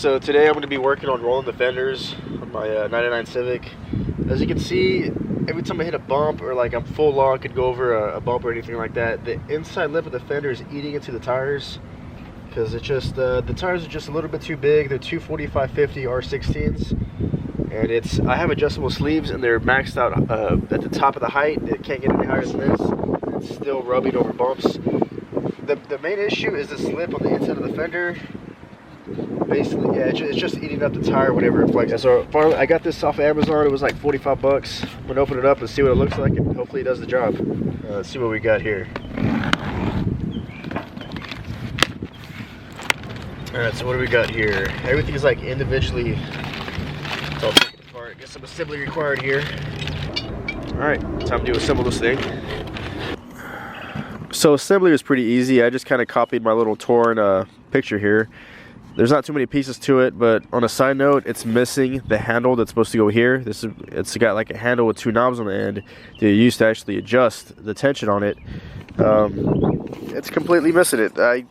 So today I'm going to be working on rolling the fenders on my 99 Civic. As you can see, every time I hit a bump or like I'm full lock and go over a bump or anything like that, the inside lip of the fender is eating into the tires because it's just the tires are just a little bit too big. They're 245/50 R16s, and I have adjustable sleeves and they're maxed out at the top of the height. It can't get any higher than this. It's still rubbing over bumps. The main issue is the slip on the inside of the fender. Basically, yeah, it's just eating up the tire whenever it flexes. So I got this off of Amazon. It was like 45 bucks. I'm gonna open it up and see what it looks like, and hopefully it does the job. Let's see what we got here. All right, so what do we got here? Everything is like individually. It's all taken apart. Get some assembly required here. All right, time to assemble this thing. So assembly was pretty easy. I just kind of copied my little torn picture here. There's not too many pieces to it, but on a side note, it's missing the handle that's supposed to go here. It's got like a handle with two knobs on the end that you use to actually adjust the tension on it. It's completely missing it. I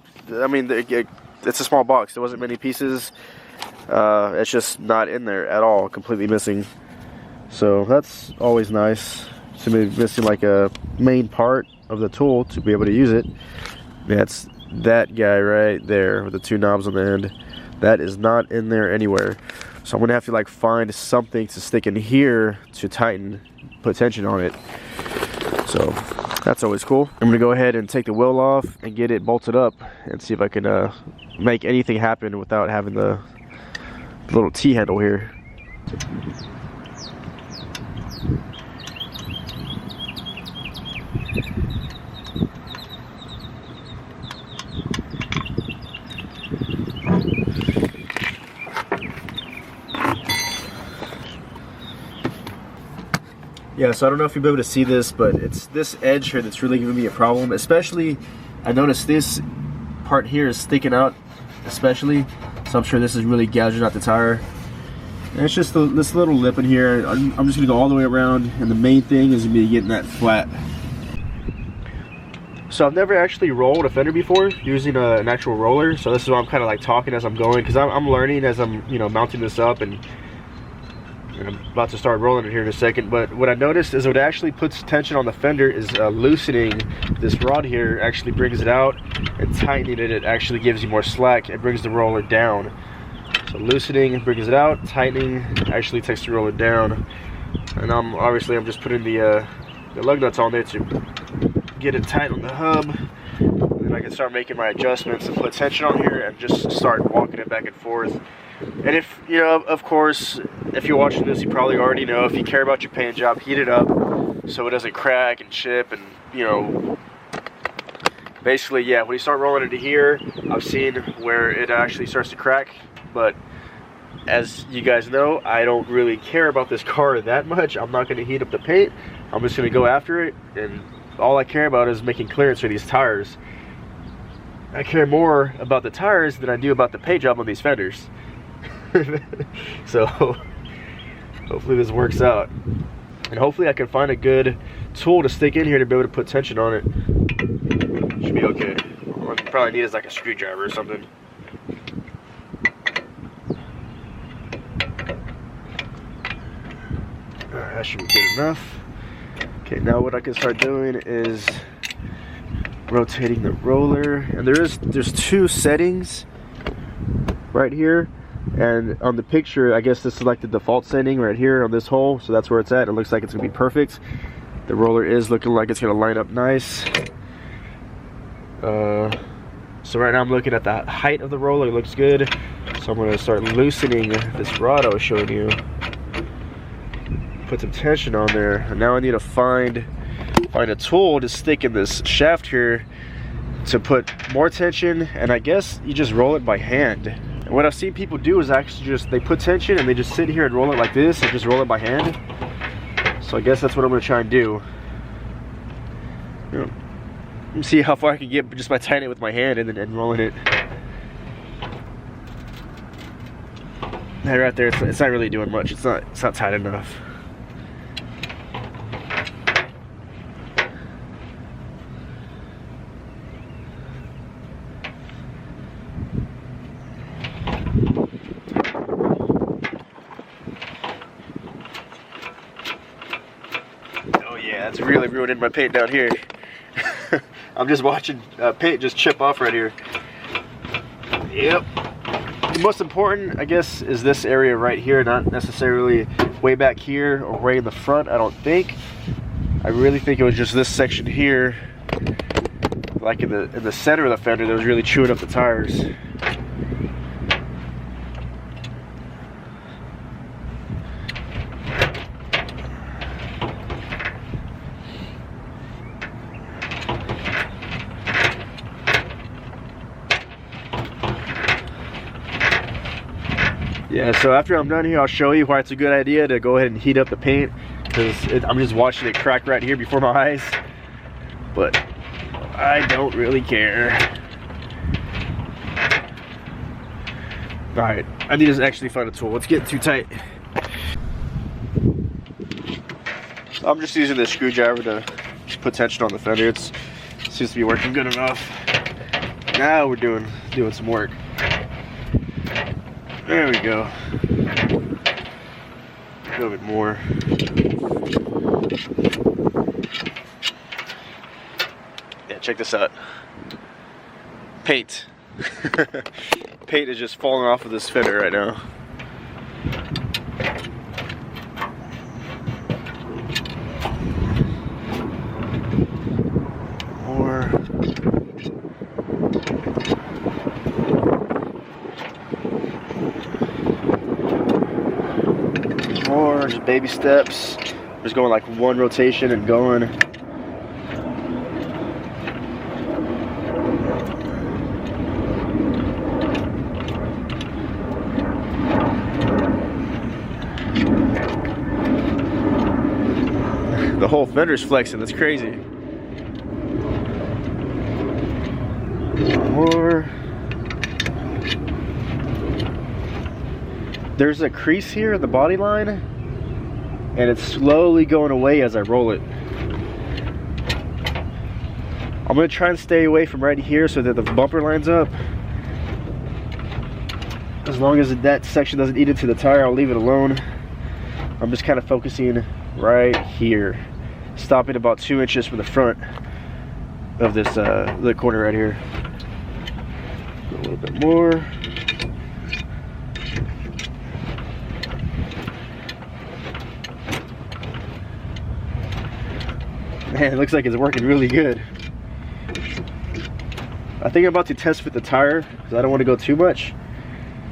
mean, it's a small box. There wasn't many pieces. It's just not in there at all. Completely missing. So that's always nice. So maybe missing like a main part of the tool to be able to use it. That's that guy right there with the two knobs on the end. That is not in there anywhere. So I'm gonna have to like find something to stick in here to tighten, put tension on it. So that's always cool. I'm gonna go ahead and take the wheel off and get it bolted up and see if I can make anything happen without having the little T handle here. Yeah, so I don't know if you'll be able to see this, but it's this edge here that's really giving me a problem. Especially, I noticed this part here is sticking out, especially. So I'm sure this is really gouging out the tire. And it's just this little lip in here. I'm just gonna go all the way around, and the main thing is gonna be getting that flat. So I've never actually rolled a fender before using an actual roller. So this is why I'm kind of like talking as I'm going, because I'm learning as I'm mounting this up, and I'm about to start rolling it here in a second. But what I noticed is what actually puts tension on the fender is loosening this rod here. Actually brings it out, and tightening it actually gives you more slack. It brings the roller down. So loosening brings it out, tightening actually takes the roller down. And I'm just putting the lug nuts on there to get it tight on the hub. And then I can start making my adjustments and put tension on here and just start walking it back and forth. And if, of course, if you're watching this, you probably already know, if you care about your paint job, heat it up so it doesn't crack and chip and, basically, yeah, when you start rolling into here, I've seen where it actually starts to crack. But as you guys know, I don't really care about this car that much. I'm not going to heat up the paint. I'm just going to go after it, and all I care about is making clearance for these tires. I care more about the tires than I do about the paint job on these fenders. So hopefully this works out, and hopefully I can find a good tool to stick in here to be able to put tension on it. Should be okay. What I probably need is like a screwdriver or something. Alright, that should be good enough. Okay, now what I can start doing is rotating the roller, and there's two settings right here. And on the picture, I guess this is like the default setting right here on this hole, so that's where it's at. It looks like it's gonna be perfect. The roller is looking like it's gonna line up nice. So right now I'm looking at the height of the roller. It looks good. So I'm gonna start loosening this rod I was showing you. Put some tension on there. And now I need to find a tool to stick in this shaft here to put more tension. And I guess you just roll it by hand. What I've seen people do is actually they put tension and they just sit here and roll it like this and just roll it by hand. So I guess that's what I'm gonna try and do. Let me see how far I can get just by tightening it with my hand and rolling it. That right there, it's not really doing much. It's not tight enough. it's really ruining my paint down here. I'm just watching paint just chip off right here. Yep. The most important, I guess, is this area right here, not necessarily way back here or way in the front, I don't think. I really think it was just this section here, like in the center of the fender, that was really chewing up the tires. Yeah, so after I'm done here, I'll show you why it's a good idea to go ahead and heat up the paint, because I'm just watching it crack right here before my eyes, but I don't really care. Alright, I need to actually find a tool. It's getting too tight. I'm just using this screwdriver to just put tension on the fender. It seems to be working good enough. Now we're doing some work. There we go. A little bit more. Yeah, check this out. Paint. Paint is just falling off of this fender right now. More, just baby steps. Just going like one rotation and going. The whole fender's flexing, that's crazy. More. There's a crease here in the body line, and it's slowly going away as I roll it. I'm gonna try and stay away from right here so that the bumper lines up. As long as that section doesn't eat into the tire, I'll leave it alone. I'm just kind of focusing right here, stopping about 2 inches from the front of this the corner right here. A little bit more. Man, it looks like it's working really good. I think I'm about to test fit the tire because I don't want to go too much,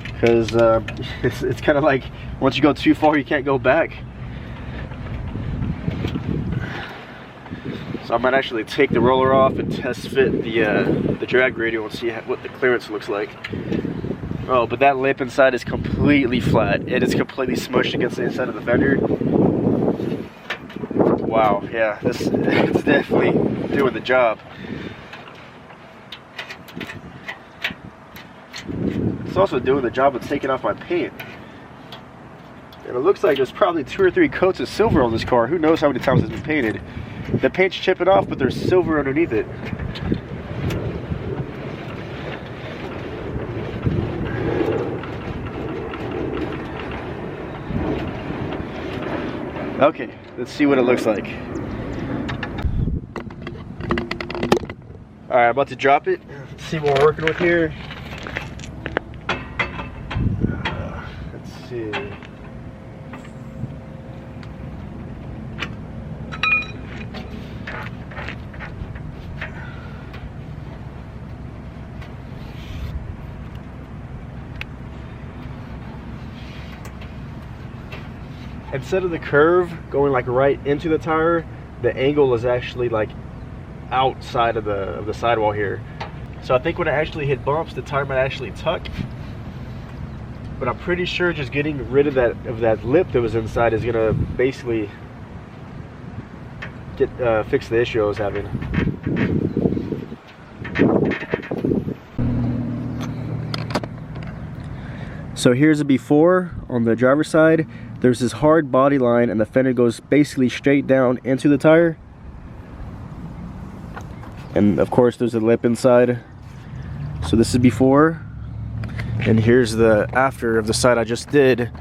because it's kind of like once you go too far you can't go back. So I might actually take the roller off and test fit the drag radial and see what the clearance looks like. Oh, but that lip inside is completely flat. It is completely smushed against the inside of the fender. Wow, yeah, it's definitely doing the job. It's also doing the job of taking off my paint. And it looks like there's probably 2 or 3 coats of silver on this car. Who knows how many times it's been painted. The paint's chipping off, but there's silver underneath it. Okay, let's see what it looks like. Alright, I'm about to drop it. Let's see what we're working with here. Let's see. Instead of the curve going like right into the tire, the angle is actually like outside of the sidewall here. So I think when it actually hit bumps, the tire might actually tuck. But I'm pretty sure just getting rid of that lip that was inside is gonna basically fix the issue I was having. So here's a before on the driver's side. There's this hard body line and the fender goes basically straight down into the tire. And of course there's a lip inside. So this is before. And here's the after of the side I just did.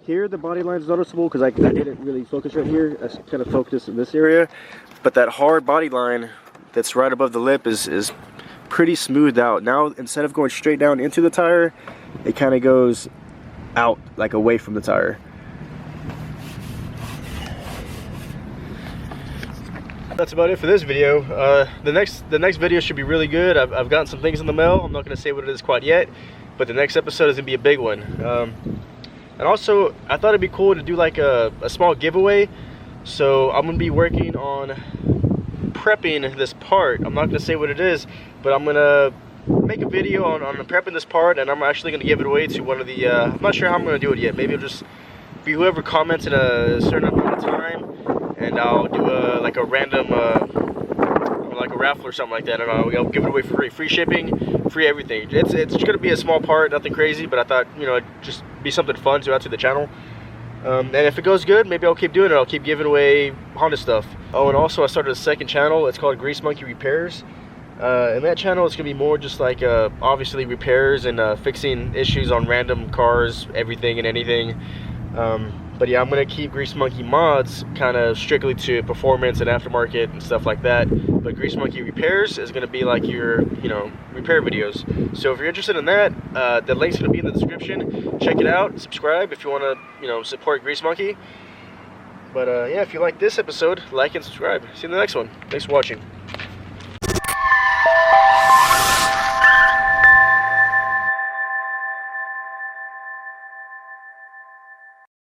here the body line is noticeable because I didn't really focus right here. I kind of focused in this area, but that hard body line that's right above the lip is pretty smoothed out. Now instead of going straight down into the tire, it kind of goes out, like away from the tire. That's about it for this video. The next video should be really good. I've gotten some things in the mail. I'm not going to say what it is quite yet, but the next episode is going to be a big one. And also, I thought it'd be cool to do like a small giveaway. So I'm going to be working on prepping this part. I'm not going to say what it is, but I'm going to make a video on prepping this part, and I'm actually going to give it away to one of the, I'm not sure how I'm going to do it yet. Maybe it'll just be whoever comments in a certain amount of time, and I'll do like a random, like a raffle or something like that, and I'll give it away for free shipping, free everything. It's going to be a small part, nothing crazy, but I thought, you know, it'd just be something fun to add to the channel. And if it goes good, maybe I'll keep doing it. I'll keep giving away Honda stuff. Oh, and also I started a second channel. It's called GreaseMonkeyRepairs. And that channel is going to be more just like obviously repairs and fixing issues on random cars, everything and anything. But yeah, I'm going to keep Grease Monkey Mods kind of strictly to performance and aftermarket and stuff like that. But Grease Monkey Repairs is going to be like your, you know, repair videos. So if you're interested in that, the link's going to be in the description. Check it out. Subscribe if you want to, you know, support Grease Monkey. But yeah, if you like this episode, like and subscribe. See you in the next one. Thanks for watching.